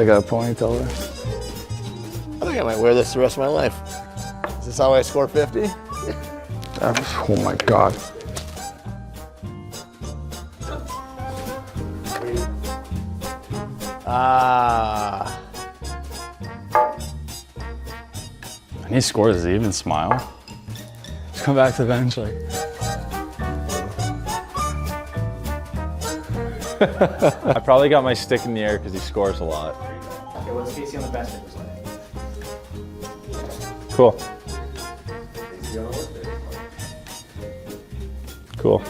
got a ponytail there. I think I might wear this the rest of my life. Is this how I score 50? Oh my God. Ah. And he scores, does he even smile? Just come back to the bench like. I probably got my stick in the air because he scores a lot. Okay, what's Casey on the bench look like? Cool. Cool.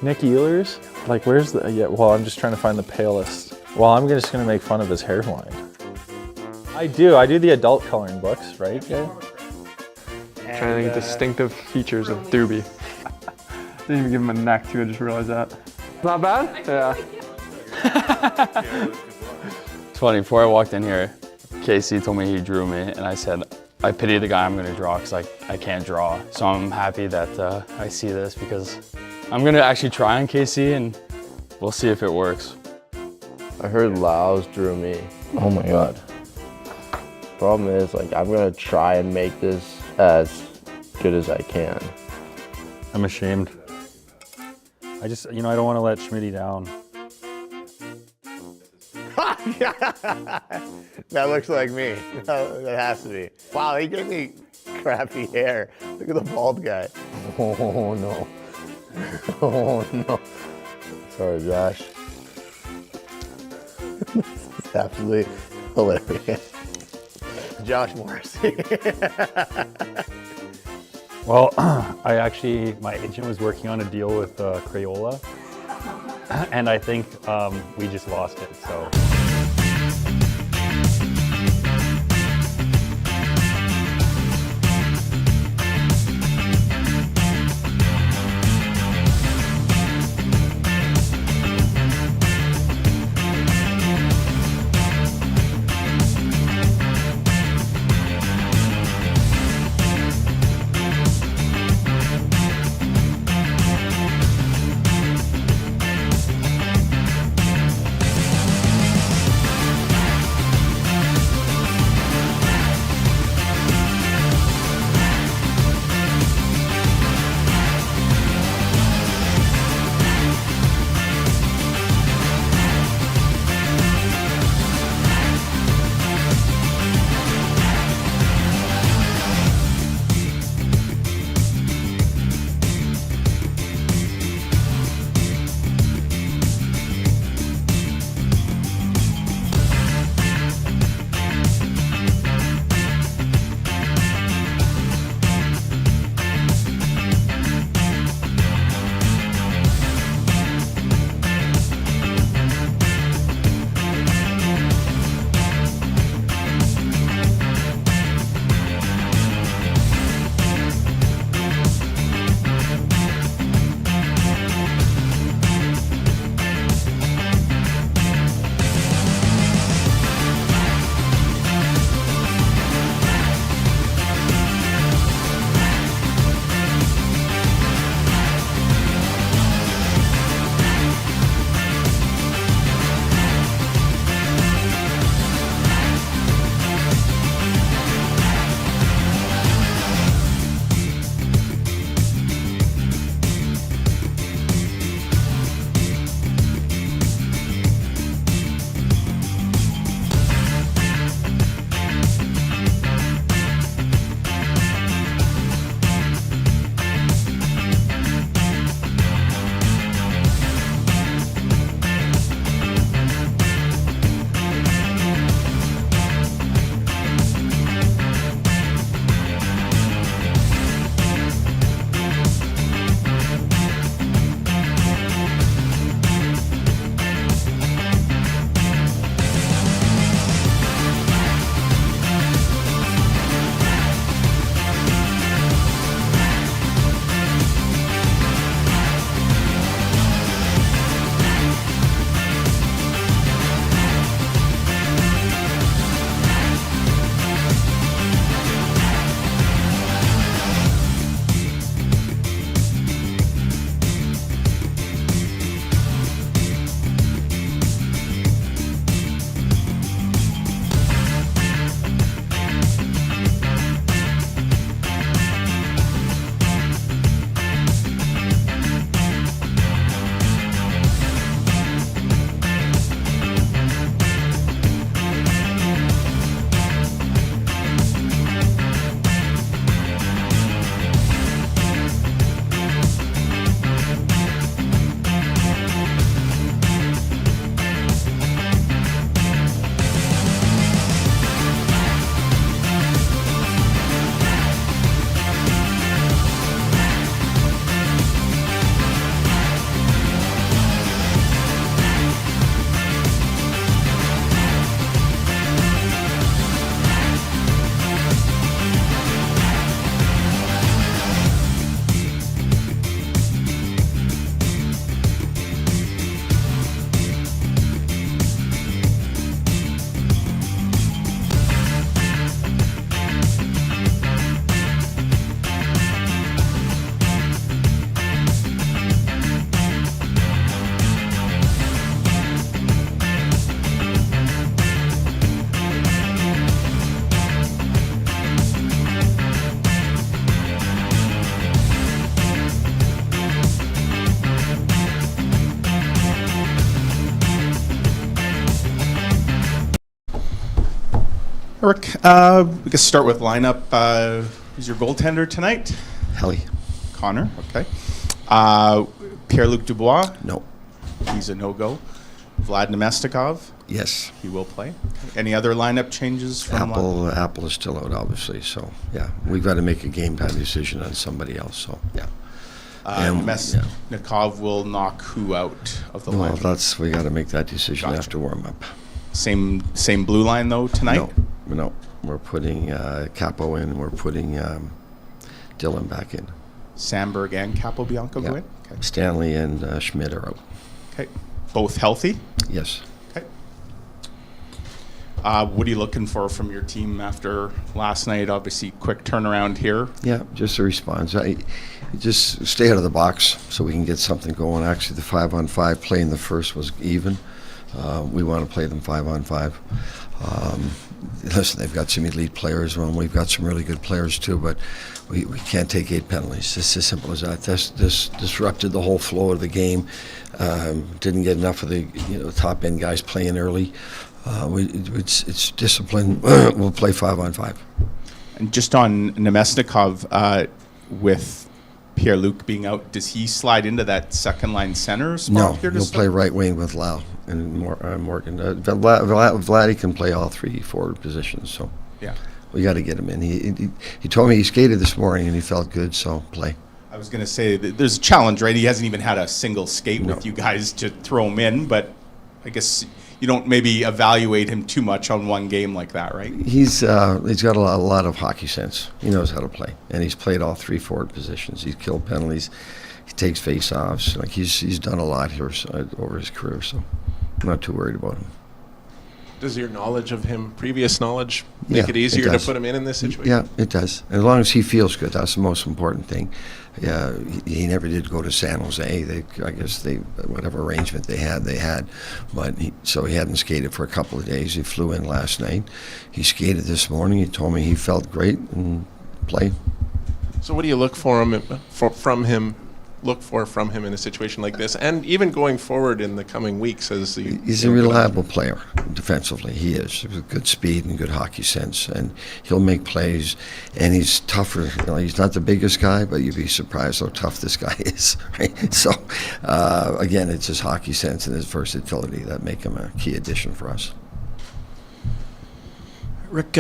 Nick Ehlers? Like, where's the, yeah, well, I'm just trying to find the palest. Well, I'm just gonna make fun of his hairline. I do the adult coloring books, right, Jay? Trying to think distinctive features of Doobie. Didn't even give him a neck too, I just realized that. Not bad? Yeah. It's funny, before I walked in here, Casey told me he drew me, and I said, I pity the guy I'm gonna draw because I can't draw. So I'm happy that I see this because I'm gonna actually try on Casey and we'll see if it works. I heard Laos drew me. Oh my God. Problem is, like, I'm gonna try and make this as good as I can. I'm ashamed. I just, I don't want to let Schmitty down. That looks like me. That has to be. Wow, he gave me crappy hair. Look at the bald guy. Oh no. Oh no. Sorry, Josh. This is absolutely hilarious. Josh Morrissey. Well, my agent was working on a deal with Crayola, and I think we just lost it, so. Rick, we can start with lineup. Who's your goaltender tonight? Helly. Connor, okay. Pierre-Luc Dubois? No. He's a no-go. Vlad Namestnikov? Yes. He will play. Any other lineup changes from Apple is still out, obviously. So, yeah, we've got to make a game time decision on somebody else. So, yeah. Namestnikov will knock who out of the line? Well, we got to make that decision after warm up. Same blue line though tonight? No. We're putting Capo in. We're putting Dylan back in. Sandberg and Capobianco go in? Okay. Stanley and Schmidt are out. Okay. Both healthy? Yes. Okay. What are you looking for from your team after last night? Obviously, quick turnaround here. Yeah, just a response. Just stay out of the box so we can get something going. Actually, the 5-on-5 play in the first was even. We want to play them 5-on-5. Listen, they've got some elite players. Well, we've got some really good players too, but we can't take 8 penalties. It's as simple as that. This disrupted the whole flow of the game. Didn't get enough of the top end guys playing early. It's discipline. We'll play 5-on-5. And just on Namestnikov, with Pierre-Luc being out, does he slide into that second line center spot? No, he'll play right wing with Lau and Morgan. Vladdy can play all 3 forward positions, so yeah, we got to get him in. He told me he skated this morning and he felt good, so play. I was going to say there's a challenge, right? He hasn't even had a single skate with you guys to throw him in, but I guess you don't maybe evaluate him too much on one game like that, right? He's got a lot of hockey sense. He knows how to play, and he's played all 3 forward positions. He's killed penalties. He takes face-offs. Like he's done a lot here over his career, so I'm not too worried about him. Does your knowledge of him, previous knowledge, make it easier to put him in this situation? Yeah, it does. As long as he feels good, that's the most important thing. Yeah, he never did go to San Jose. I guess whatever arrangement they had, but so he hadn't skated for a couple of days. He flew in last night. He skated this morning. He told me he felt great and played. So what do you look from him in a situation like this, and even going forward in the coming weeks? He's a reliable player defensively. He is with good speed and good hockey sense, and he'll make plays. And he's tougher. He's not the biggest guy, but you'd be surprised how tough this guy is. Right? So again, it's his hockey sense and his versatility that make him a key addition for us. Rick,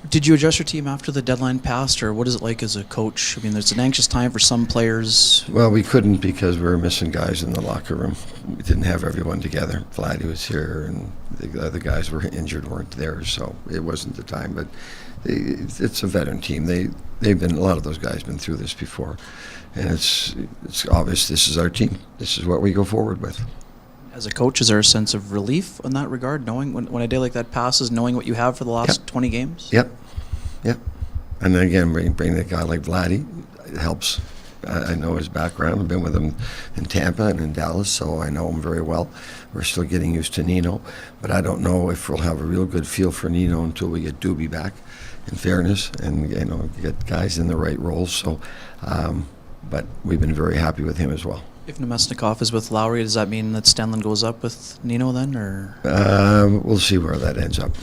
did you adjust your team after the deadline passed, or what is it like as a coach? I mean, there's an anxious time for some players. Well, we couldn't because we were missing guys in the locker room. We didn't have everyone together. Vlad was here, and the other guys were injured, weren't there, so it wasn't the time. But it's a veteran team. They've been, a lot of those guys been through this before, and it's obvious this is our team. This is what we go forward with. As a coach, is there a sense of relief in that regard, knowing when a day like that passes, knowing what you have for the last 20 games? Yep. And then again, bring a guy like Vladdy, it helps. I know his background. I've been with him in Tampa and in Dallas, so I know him very well. We're still getting used to Nino, but I don't know if we'll have a real good feel for Nino until we get Doobie back, in fairness, and get guys in the right roles. So, but we've been very happy with him as well. If Namestnikov is with Lowry, does that mean that Stanley goes up with Nino then, or? We'll see where that ends up.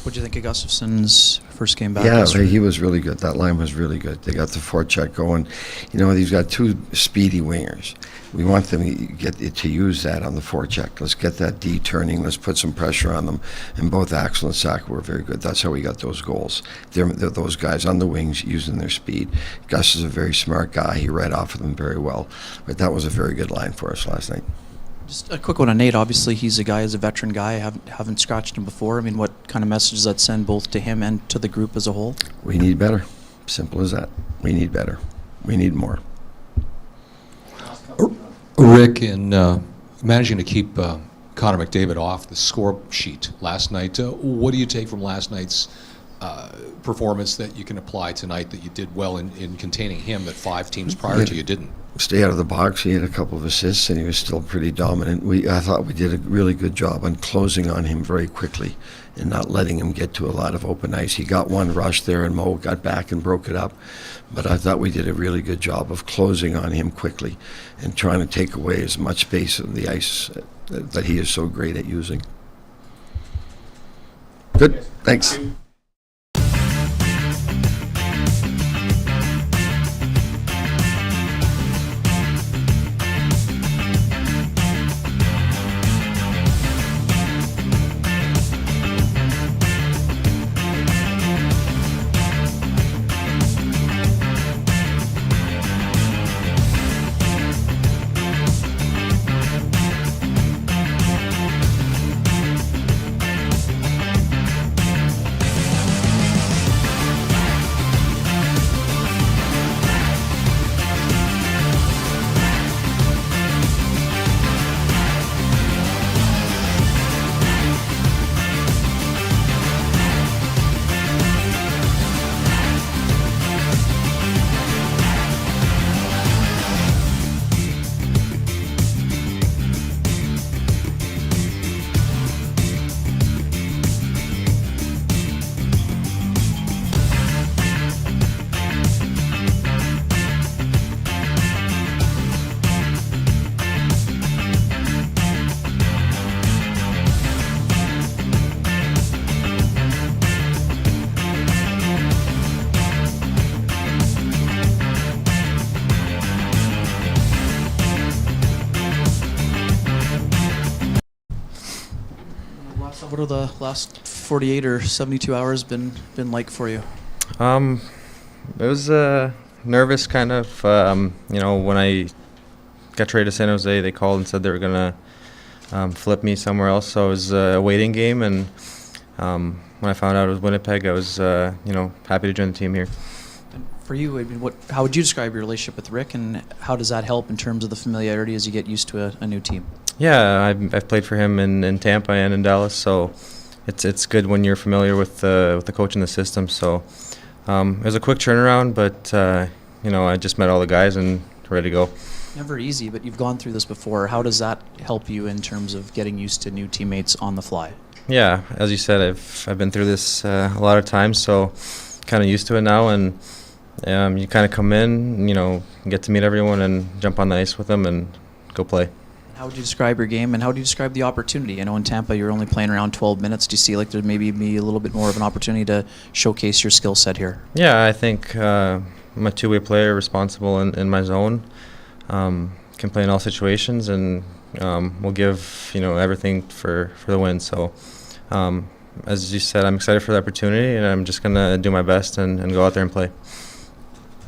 What do you think of Gustafson's first game back? Yeah, he was really good. That line was really good. They got the forecheck going. He's got 2 speedy wingers. We want them to use that on the forecheck. Let's get that D turning. Let's put some pressure on them. And both Axel and Sack were very good. That's how we got those goals. They're those guys on the wings using their speed. Gus is a very smart guy. He read off of them very well. But that was a very good line for us last night. Just a quick one on Nate. Obviously, he's a guy, as a veteran guy. I haven't scratched him before. I mean, what kind of message does that send both to him and to the group as a whole? We need better. Simple as that. We need better. We need more. Rick, in managing to keep Connor McDavid off the score sheet last night, what do you take from last night's performance that you can apply tonight that you did well in containing him that 5 teams prior to you didn't? Stay out of the box. He had a couple of assists, and he was still pretty dominant. I thought we did a really good job on closing on him very quickly and not letting him get to a lot of open ice. He got one rush there, and Mo got back and broke it up. But I thought we did a really good job of closing on him quickly and trying to take away as much space of the ice that he is so great at using. Good. Thanks. What are the last 48 or 72 hours been like for you? It was nervous, kind of. When I got traded to San Jose, they called and said they were gonna flip me somewhere else. So it was a waiting game, and when I found out it was Winnipeg, I was happy to join the team here. And for you, I mean, how would you describe your relationship with Rick, and how does that help in terms of the familiarity as you get used to a new team? Yeah, I've played for him in Tampa and in Dallas, so it's good when you're familiar with the coach and the system. So it was a quick turnaround, but I just met all the guys and ready to go. Never easy, but you've gone through this before. How does that help you in terms of getting used to new teammates on the fly? Yeah, as you said, I've been through this a lot of times, so kind of used to it now, and you kind of come in, get to meet everyone and jump on the ice with them and go play. How would you describe your game, and how do you describe the opportunity? I know in Tampa you're only playing around 12 minutes. Do you see like there maybe be a little bit more of an opportunity to showcase your skill set here? Yeah, I think I'm a two-way player, responsible in my zone, can play in all situations, and will give everything for the win. So as you said, I'm excited for the opportunity, and I'm just going to do my best and go out there and play.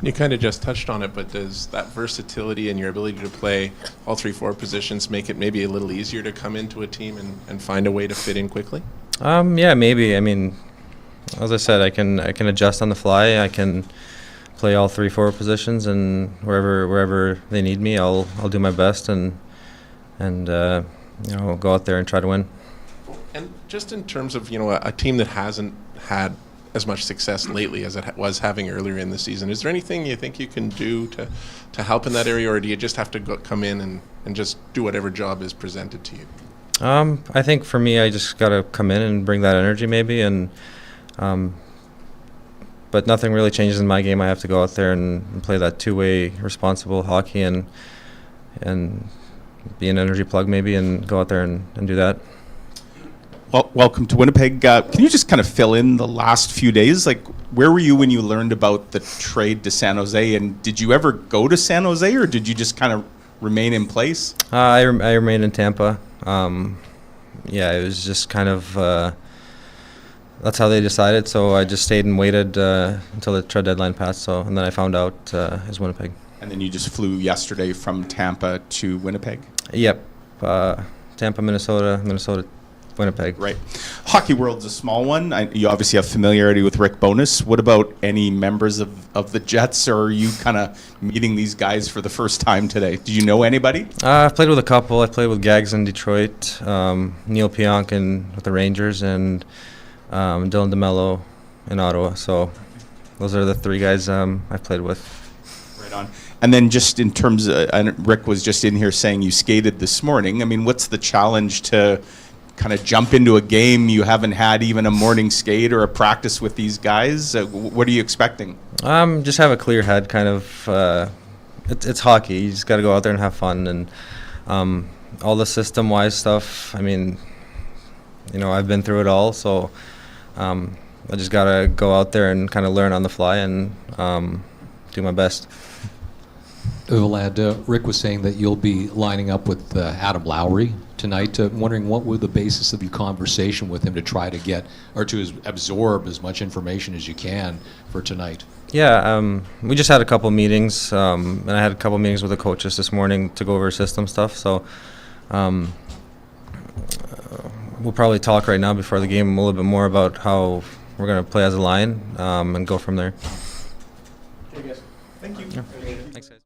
You kind of just touched on it, but does that versatility and your ability to play all 3-4 positions make it maybe a little easier to come into a team and find a way to fit in quickly? Yeah, maybe. I mean, as I said, I can adjust on the fly. I can play all 3-4 positions, and wherever they need me, I'll do my best and go out there and try to win. And just in terms of a team that hasn't had as much success lately as it was having earlier in the season, is there anything you think you can do to help in that area, or do you just have to come in and just do whatever job is presented to you? I think for me, I just got to come in and bring that energy maybe, and but nothing really changes in my game. I have to go out there and play that two-way responsible hockey and be an energy plug maybe, and go out there and do that. Well, welcome to Winnipeg. Can you just kind of fill in the last few days? Like, where were you when you learned about the trade to San Jose, and did you ever go to San Jose, or did you just kind of remain in place? I remained in Tampa. It was just kind of that's how they decided. So I just stayed and waited until the trade deadline passed. And then I found out it was Winnipeg. And then you just flew yesterday from Tampa to Winnipeg? Yep, Tampa, Minnesota, Winnipeg. Right. Hockey world's a small one. You obviously have familiarity with Rick Bowness. What about any members of the Jets, or are you kind of meeting these guys for the first time today? Do you know anybody? I've played with a couple. I played with Gags in Detroit, Neil Pionk with the Rangers, and Dylan DeMello in Ottawa. So those are the three guys I've played with. Right on. And then just in terms of, Rick was just in here saying you skated this morning. I mean, what's the challenge to kind of jump into a game you haven't had even a morning skate or a practice with these guys? What are you expecting? Just have a clear head, kind of. It's hockey. You just got to go out there and have fun, and all the system-wise stuff. I mean, I've been through it all, so I just got to go out there and kind of learn on the fly and do my best. Vlad, Rick was saying that you'll be lining up with Adam Lowry tonight. Wondering what was the basis of your conversation with him to try to get or to absorb as much information as you can for tonight? Yeah, we just had a couple meetings, and I had a couple meetings with the coaches this morning to go over system stuff. So we'll probably talk right now before the game a little bit more about how we're going to play as a line and go from there. Thank you. Yeah. Thanks, guys.